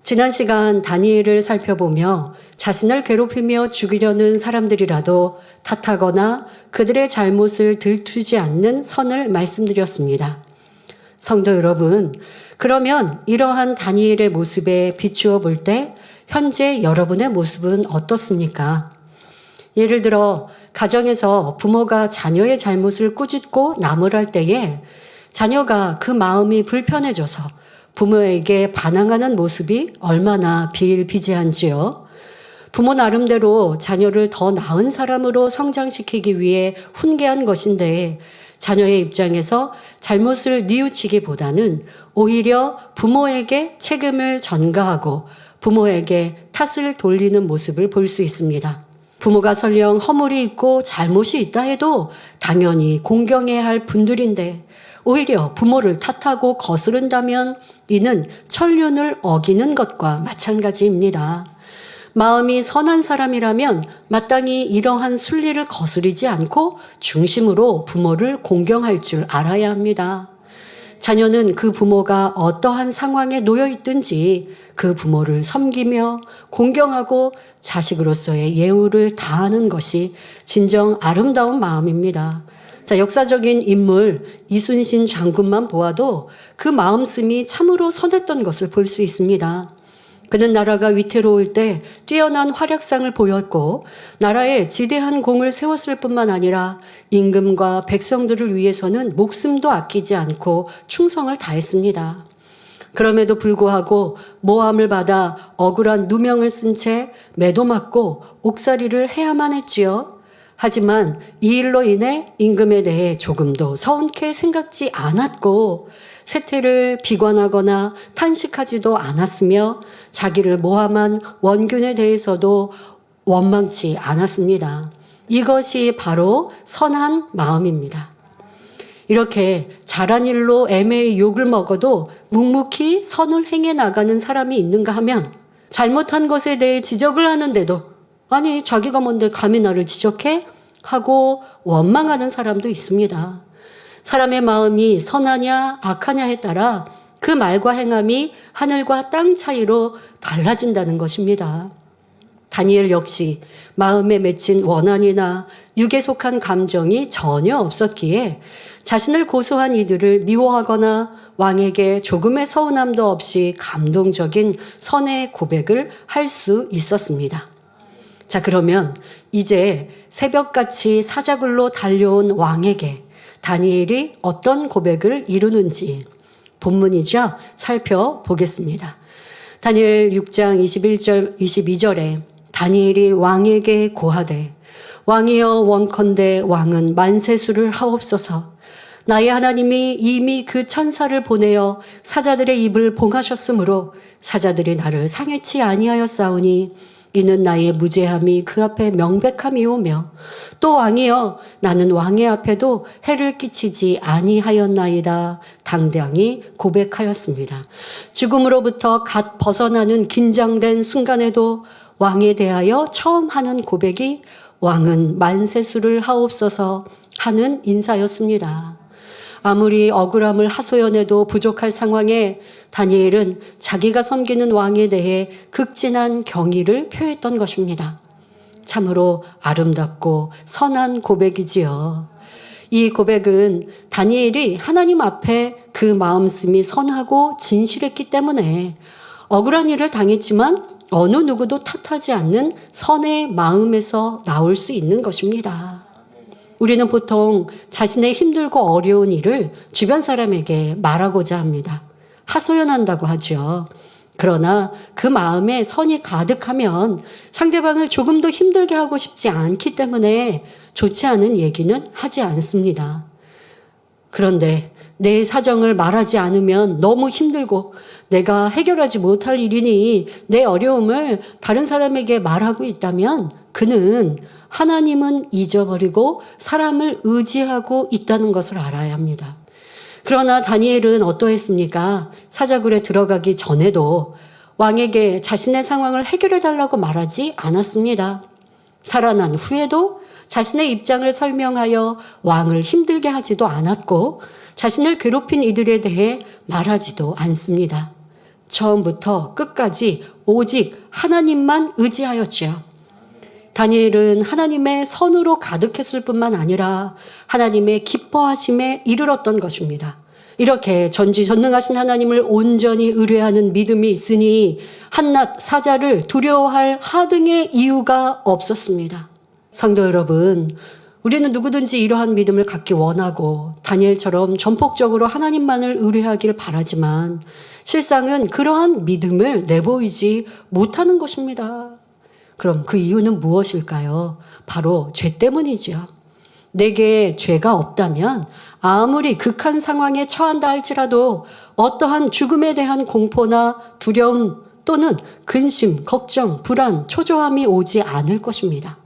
지난 시간 다니엘을 살펴보며 자신을 괴롭히며 죽이려는 사람들이라도 탓하거나 그들의 잘못을 들추지 않는 선을 말씀드렸습니다. 성도 여러분, 그러면 이러한 다니엘의 모습에 비추어 볼 때 현재 여러분의 모습은 어떻습니까? 예를 들어 가정에서 부모가 자녀의 잘못을 꾸짖고 나무랄 때에 자녀가 그 마음이 불편해져서 부모에게 반항하는 모습이 얼마나 비일비재한지요. 부모 나름대로 자녀를 더 나은 사람으로 성장시키기 위해 훈계한 것인데 자녀의 입장에서 잘못을 뉘우치기보다는 오히려 부모에게 책임을 전가하고 부모에게 탓을 돌리는 모습을 볼 수 있습니다. 부모가 설령 허물이 있고 잘못이 있다 해도 당연히 공경해야 할 분들인데 오히려 부모를 탓하고 거스른다면 이는 천륜을 어기는 것과 마찬가지입니다. 마음이 선한 사람이라면 마땅히 이러한 순리를 거스르지 않고 중심으로 부모를 공경할 줄 알아야 합니다. 자녀는 그 부모가 어떠한 상황에 놓여 있든지 그 부모를 섬기며 공경하고 자식으로서의 예우를 다하는 것이 진정 아름다운 마음입니다. 자, 역사적인 인물 이순신 장군만 보아도 그 마음씀이 참으로 선했던 것을 볼 수 있습니다. 그는 나라가 위태로울 때 뛰어난 활약상을 보였고 나라에 지대한 공을 세웠을 뿐만 아니라 임금과 백성들을 위해서는 목숨도 아끼지 않고 충성을 다했습니다. 그럼에도 불구하고 모함을 받아 억울한 누명을 쓴 채 매도 맞고 옥살이를 해야만 했지요. 하지만 이 일로 인해 임금에 대해 조금도 서운케 생각지 않았고 세태를 비관하거나 탄식하지도 않았으며 자기를 모함한 원균에 대해서도 원망치 않았습니다. 이것이 바로 선한 마음입니다. 이렇게 잘한 일로 애매히 욕을 먹어도 묵묵히 선을 행해 나가는 사람이 있는가 하면 잘못한 것에 대해 지적을 하는데도 아니 자기가 뭔데 감히 나를 지적해? 하고 원망하는 사람도 있습니다. 사람의 마음이 선하냐 악하냐에 따라 그 말과 행함이 하늘과 땅 차이로 달라진다는 것입니다. 다니엘 역시 마음에 맺힌 원한이나 육에 속한 감정이 전혀 없었기에 자신을 고소한 이들을 미워하거나 왕에게 조금의 서운함도 없이 감동적인 선의 고백을 할 수 있었습니다. 자, 그러면 이제 새벽같이 사자굴로 달려온 왕에게 다니엘이 어떤 고백을 이루는지 본문이죠. 살펴보겠습니다. 다니엘 6장 21절, 22절에 다니엘이 왕에게 고하되 왕이여 원컨대 왕은 만세수를 하옵소서. 나의 하나님이 이미 그 천사를 보내어 사자들의 입을 봉하셨으므로 사자들이 나를 상해치 아니하였사오니 이는 나의 무죄함이 그 앞에 명백함이오며 또 왕이여 나는 왕의 앞에도 해를 끼치지 아니하였나이다 당당히 고백하였습니다. 죽음으로부터 갓 벗어나는 긴장된 순간에도 왕에 대하여 처음 하는 고백이 왕은 만세수를 하옵소서 하는 인사였습니다. 아무리 억울함을 하소연해도 부족할 상황에 다니엘은 자기가 섬기는 왕에 대해 극진한 경의를 표했던 것입니다. 참으로 아름답고 선한 고백이지요. 이 고백은 다니엘이 하나님 앞에 그 마음씀이 선하고 진실했기 때문에 억울한 일을 당했지만 어느 누구도 탓하지 않는 선의 마음에서 나올 수 있는 것입니다. 우리는 보통 자신의 힘들고 어려운 일을 주변 사람에게 말하고자 합니다. 하소연한다고 하죠. 그러나 그 마음에 선이 가득하면 상대방을 조금 더 힘들게 하고 싶지 않기 때문에 좋지 않은 얘기는 하지 않습니다. 그런데 내 사정을 말하지 않으면 너무 힘들고 내가 해결하지 못할 일이니 내 어려움을 다른 사람에게 말하고 있다면 그는 하나님은 잊어버리고 사람을 의지하고 있다는 것을 알아야 합니다. 그러나 다니엘은 어떠했습니까? 사자굴에 들어가기 전에도 왕에게 자신의 상황을 해결해달라고 말하지 않았습니다. 살아난 후에도 자신의 입장을 설명하여 왕을 힘들게 하지도 않았고 자신을 괴롭힌 이들에 대해 말하지도 않습니다. 처음부터 끝까지 오직 하나님만 의지하였지요. 다니엘은 하나님의 선으로 가득했을 뿐만 아니라 하나님의 기뻐하심에 이르렀던 것입니다. 이렇게 전지전능하신 하나님을 온전히 의뢰하는 믿음이 있으니 한낱 사자를 두려워할 하등의 이유가 없었습니다. 성도 여러분, 우리는 누구든지 이러한 믿음을 갖기 원하고 다니엘처럼 전폭적으로 하나님만을 의뢰하길 바라지만 실상은 그러한 믿음을 내보이지 못하는 것입니다. 그럼 그 이유는 무엇일까요? 바로 죄 때문이죠. 내게 죄가 없다면 아무리 극한 상황에 처한다 할지라도 어떠한 죽음에 대한 공포나 두려움 또는 근심, 걱정, 불안, 초조함이 오지 않을 것입니다.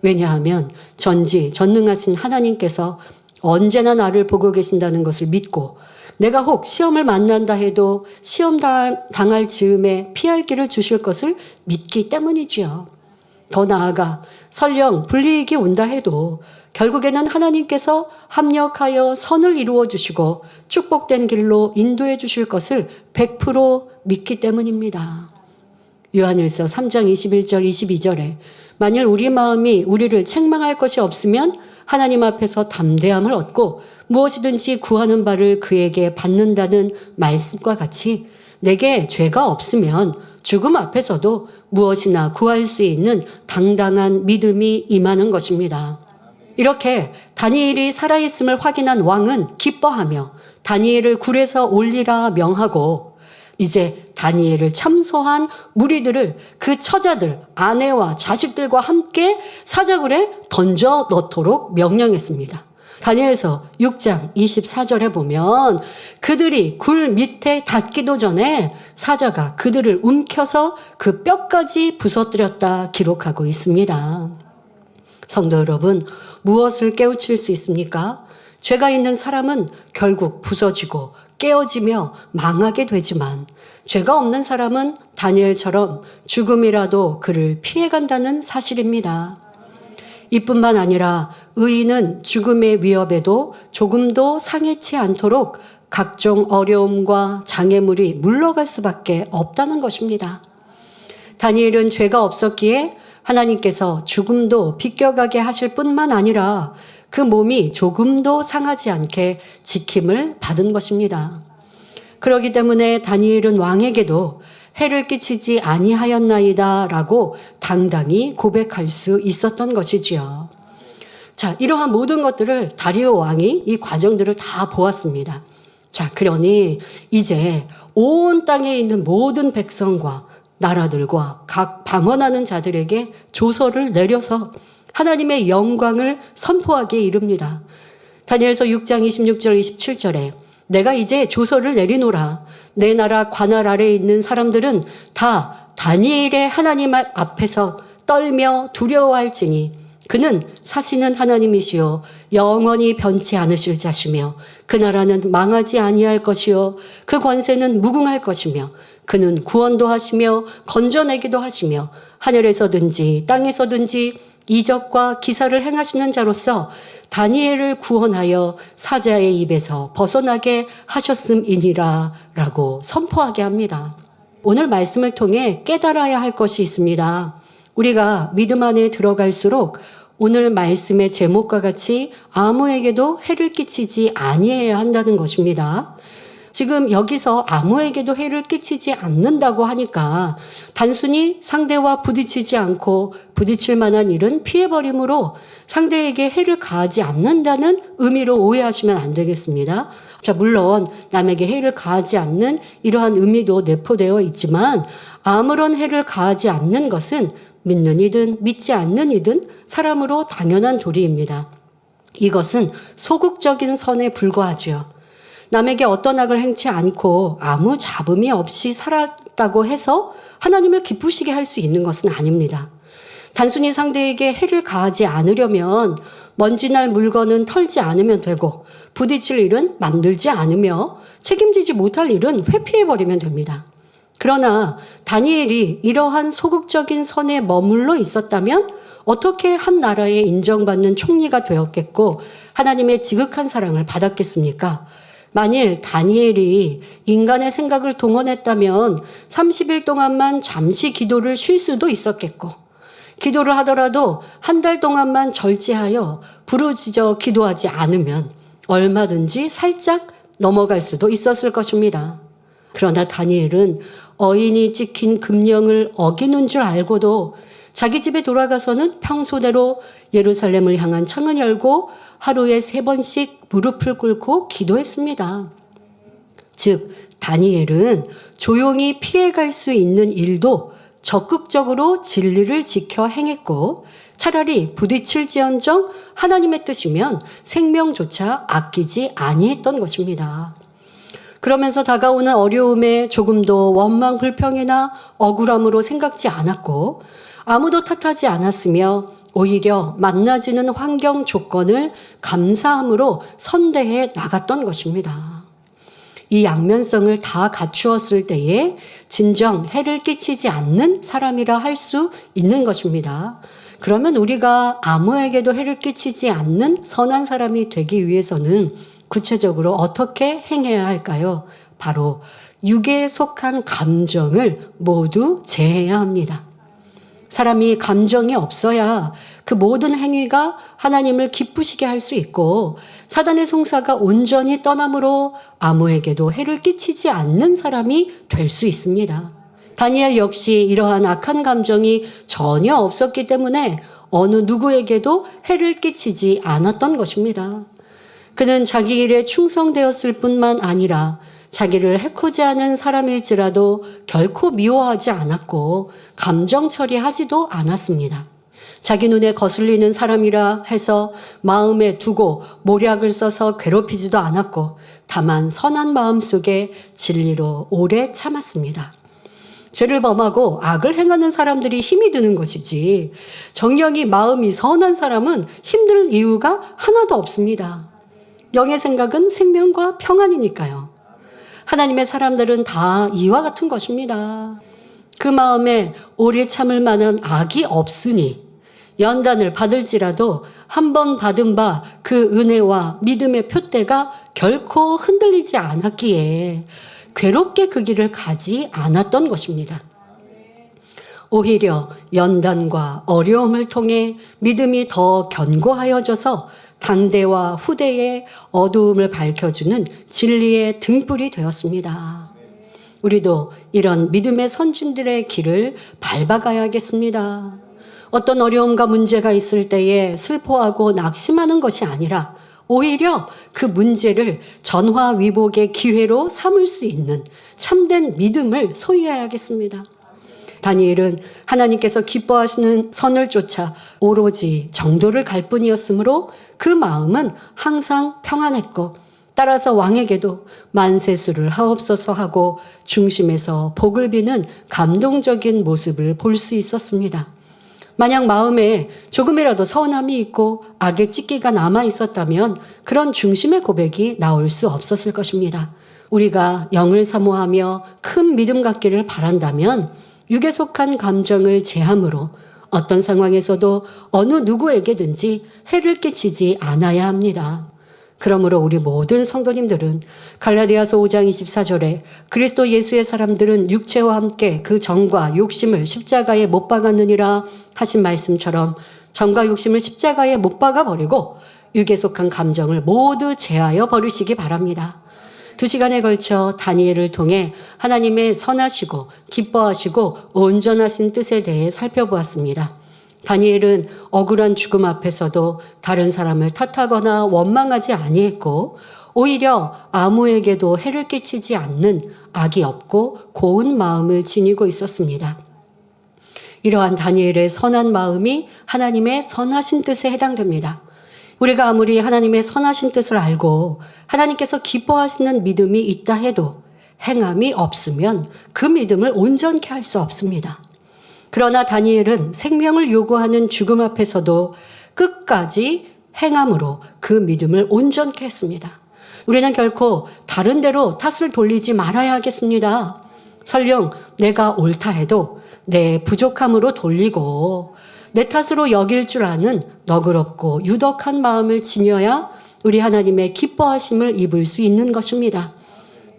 왜냐하면 전지전능하신 하나님께서 언제나 나를 보고 계신다는 것을 믿고 내가 혹 시험을 만난다 해도 시험 당할 즈음에 피할 길을 주실 것을 믿기 때문이지요. 더 나아가 설령 불이익이 온다 해도 결국에는 하나님께서 합력하여 선을 이루어 주시고 축복된 길로 인도해 주실 것을 100% 믿기 때문입니다. 요한일서 3장 21절 22절에 만일 우리 마음이 우리를 책망할 것이 없으면 하나님 앞에서 담대함을 얻고 무엇이든지 구하는 바를 그에게 받는다는 말씀과 같이 내게 죄가 없으면 죽음 앞에서도 무엇이나 구할 수 있는 당당한 믿음이 임하는 것입니다. 이렇게 다니엘이 살아있음을 확인한 왕은 기뻐하며 다니엘을 굴에서 올리라 명하고 이제 다니엘을 참소한 무리들을 그 처자들, 아내와 자식들과 함께 사자굴에 던져 넣도록 명령했습니다. 다니엘서 6장 24절에 보면 그들이 굴 밑에 닿기도 전에 사자가 그들을 움켜서 그 뼈까지 부서뜨렸다 기록하고 있습니다. 성도 여러분, 무엇을 깨우칠 수 있습니까? 죄가 있는 사람은 결국 부서지고 깨어지며 망하게 되지만 죄가 없는 사람은 다니엘처럼 죽음이라도 그를 피해간다는 사실입니다. 이뿐만 아니라 의인은 죽음의 위협에도 조금도 상해치 않도록 각종 어려움과 장애물이 물러갈 수밖에 없다는 것입니다. 다니엘은 죄가 없었기에 하나님께서 죽음도 비껴가게 하실 뿐만 아니라 그 몸이 조금도 상하지 않게 지킴을 받은 것입니다. 그렇기 때문에 다니엘은 왕에게도 해를 끼치지 아니하였나이다 라고 당당히 고백할 수 있었던 것이지요. 자, 이러한 모든 것들을 다리오 왕이 이 과정들을 다 보았습니다. 자, 그러니 이제 온 땅에 있는 모든 백성과 나라들과 각 방언하는 자들에게 조서를 내려서 하나님의 영광을 선포하기에 이릅니다. 다니엘서 6장 26절 27절에 내가 이제 조서를 내리노라. 내 나라 관할 아래에 있는 사람들은 다 다니엘의 하나님 앞에서 떨며 두려워할지니 그는 사시는 하나님이시요 영원히 변치 않으실 자시며 그 나라는 망하지 아니할 것이요 그 권세는 무궁할 것이며 그는 구원도 하시며 건져내기도 하시며 하늘에서든지 땅에서든지 이적과 기사를 행하시는 자로서 다니엘을 구원하여 사자의 입에서 벗어나게 하셨음이니라 라고 선포하게 합니다. 오늘 말씀을 통해 깨달아야 할 것이 있습니다. 우리가 믿음 안에 들어갈수록 오늘 말씀의 제목과 같이 아무에게도 해를 끼치지 아니해야 한다는 것입니다. 지금 여기서 아무에게도 해를 끼치지 않는다고 하니까 단순히 상대와 부딪히지 않고 부딪힐 만한 일은 피해버림으로 상대에게 해를 가하지 않는다는 의미로 오해하시면 안 되겠습니다. 자, 물론 남에게 해를 가하지 않는 이러한 의미도 내포되어 있지만 아무런 해를 가하지 않는 것은 믿는 이든 믿지 않는 이든 사람으로 당연한 도리입니다. 이것은 소극적인 선에 불과하지요. 남에게 어떤 악을 행치 않고 아무 잡음이 없이 살았다고 해서 하나님을 기쁘시게 할 수 있는 것은 아닙니다. 단순히 상대에게 해를 가하지 않으려면 먼지날 물건은 털지 않으면 되고 부딪힐 일은 만들지 않으며 책임지지 못할 일은 회피해버리면 됩니다. 그러나 다니엘이 이러한 소극적인 선에 머물러 있었다면 어떻게 한 나라에 인정받는 총리가 되었겠고 하나님의 지극한 사랑을 받았겠습니까? 만일 다니엘이 인간의 생각을 동원했다면 30일 동안만 잠시 기도를 쉴 수도 있었겠고, 기도를 하더라도 한 달 동안만 절제하여 부르짖어 기도하지 않으면 얼마든지 살짝 넘어갈 수도 있었을 것입니다. 그러나 다니엘은 어인이 찍힌 금령을 어기는 줄 알고도 자기 집에 돌아가서는 평소대로 예루살렘을 향한 창을 열고 하루에 3번씩 무릎을 꿇고 기도했습니다. 즉, 다니엘은 조용히 피해갈 수 있는 일도 적극적으로 진리를 지켜 행했고, 차라리 부딪힐지언정 하나님의 뜻이면 생명조차 아끼지 아니했던 것입니다. 그러면서 다가오는 어려움에 조금도 원망, 불평이나 억울함으로 생각지 않았고, 아무도 탓하지 않았으며 오히려 만나지는 환경 조건을 감사함으로 선대해 나갔던 것입니다. 이 양면성을 다 갖추었을 때에 진정 해를 끼치지 않는 사람이라 할 수 있는 것입니다. 그러면 우리가 아무에게도 해를 끼치지 않는 선한 사람이 되기 위해서는 구체적으로 어떻게 행해야 할까요? 바로 육에 속한 감정을 모두 제해야 합니다. 사람이 감정이 없어야 그 모든 행위가 하나님을 기쁘시게 할 수 있고, 사단의 송사가 온전히 떠남으로 아무에게도 해를 끼치지 않는 사람이 될 수 있습니다. 다니엘 역시 이러한 악한 감정이 전혀 없었기 때문에 어느 누구에게도 해를 끼치지 않았던 것입니다. 그는 자기 일에 충성되었을 뿐만 아니라 자기를 해코지하는 사람일지라도 결코 미워하지 않았고 감정 처리하지도 않았습니다. 자기 눈에 거슬리는 사람이라 해서 마음에 두고 모략을 써서 괴롭히지도 않았고, 다만 선한 마음 속에 진리로 오래 참았습니다. 죄를 범하고 악을 행하는 사람들이 힘이 드는 것이지, 정령이 마음이 선한 사람은 힘들 이유가 하나도 없습니다. 영의 생각은 생명과 평안이니까요. 하나님의 사람들은 다 이와 같은 것입니다. 그 마음에 오래 참을 만한 악이 없으니 연단을 받을지라도 한 번 받은 바 그 은혜와 믿음의 표대가 결코 흔들리지 않았기에 괴롭게 그 길을 가지 않았던 것입니다. 오히려 연단과 어려움을 통해 믿음이 더 견고하여져서 당대와 후대의 어두움을 밝혀주는 진리의 등불이 되었습니다. 우리도 이런 믿음의 선진들의 길을 밟아가야겠습니다. 어떤 어려움과 문제가 있을 때에 슬퍼하고 낙심하는 것이 아니라 오히려 그 문제를 전화위복의 기회로 삼을 수 있는 참된 믿음을 소유해야겠습니다. 다니엘은 하나님께서 기뻐하시는 선을 쫓아 오로지 정도를 갈 뿐이었으므로 그 마음은 항상 평안했고, 따라서 왕에게도 만세수를 하옵소서 하고 중심에서 복을 비는 감동적인 모습을 볼 수 있었습니다. 만약 마음에 조금이라도 서운함이 있고 악의 찌기가 남아 있었다면 그런 중심의 고백이 나올 수 없었을 것입니다. 우리가 영을 사모하며 큰 믿음 갖기를 바란다면 육에 속한 감정을 제함으로 어떤 상황에서도 어느 누구에게든지 해를 끼치지 않아야 합니다. 그러므로 우리 모든 성도님들은 갈라디아서 5장 24절에 그리스도 예수의 사람들은 육체와 함께 그 정과 욕심을 십자가에 못 박았느니라 하신 말씀처럼 정과 욕심을 십자가에 못 박아 버리고 육에 속한 감정을 모두 제하여 버리시기 바랍니다. 2시간에 걸쳐 다니엘을 통해 하나님의 선하시고 기뻐하시고 온전하신 뜻에 대해 살펴보았습니다. 다니엘은 억울한 죽음 앞에서도 다른 사람을 탓하거나 원망하지 아니했고, 오히려 아무에게도 해를 끼치지 않는 악이 없고 고운 마음을 지니고 있었습니다. 이러한 다니엘의 선한 마음이 하나님의 선하신 뜻에 해당됩니다. 우리가 아무리 하나님의 선하신 뜻을 알고 하나님께서 기뻐하시는 믿음이 있다 해도 행함이 없으면 그 믿음을 온전케 할 수 없습니다. 그러나 다니엘은 생명을 요구하는 죽음 앞에서도 끝까지 행함으로 그 믿음을 온전케 했습니다. 우리는 결코 다른 데로 탓을 돌리지 말아야 하겠습니다. 설령 내가 옳다 해도 내 부족함으로 돌리고 내 탓으로 여길 줄 아는 너그럽고 유덕한 마음을 지녀야 우리 하나님의 기뻐하심을 입을 수 있는 것입니다.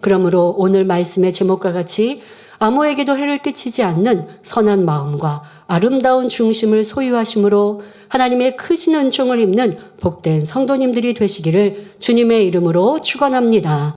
그러므로 오늘 말씀의 제목과 같이 아무에게도 해를 끼치지 않는 선한 마음과 아름다운 중심을 소유하심으로 하나님의 크신 은총을 입는 복된 성도님들이 되시기를 주님의 이름으로 축원합니다.